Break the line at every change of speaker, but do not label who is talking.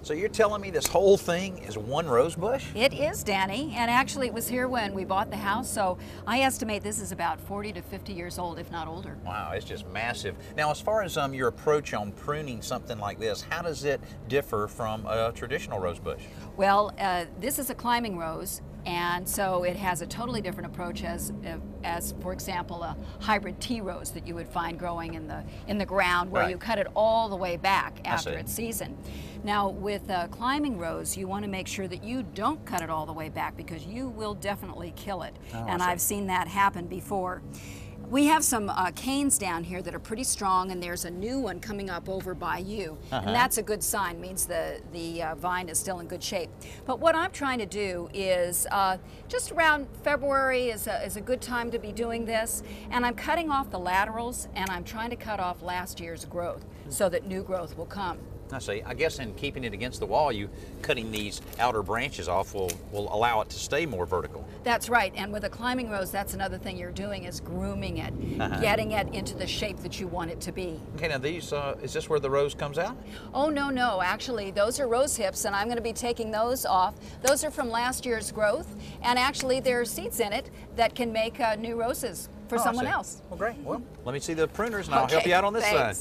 So you're telling me this whole thing is one rose bush?
It is, Danny, and actually it was here when we bought the house, so I estimate this is about 40 to 50 years old, if not older.
Wow, it's just massive. Now, as far as your approach on pruning something like this, how does it differ from a traditional rose bush?
Well, this is a climbing rose, and so it has a totally different approach as for example, a hybrid tea rose that you would find growing in the ground, where you cut it all the way back after its season. Now, with a climbing rose, you want to make sure that you don't cut it all the way back, because you will definitely kill it. And I've seen that happen before. We have some canes down here that are pretty strong, and there's a new one coming up over by you. And that's a good sign, means the vine is still in good shape. But what I'm trying to do is, just around February is a good time to be doing this, and I'm cutting off the laterals, and I'm trying to cut off last year's growth so that new growth will come.
I see. I guess in keeping it against the wall, you cutting these outer branches off will allow it to stay more vertical.
That's right. And with a climbing rose, that's another thing you're doing, is grooming it, getting it into the shape that you want it to be.
Okay, now these, is this where the rose comes out?
Oh, no. Actually, those are rose hips, and I'm going to be taking those off. Those are from last year's growth, and actually there are seeds in it that can make new roses for someone else.
Well, great. Well, let me see the pruners, and I'll help you out on this side.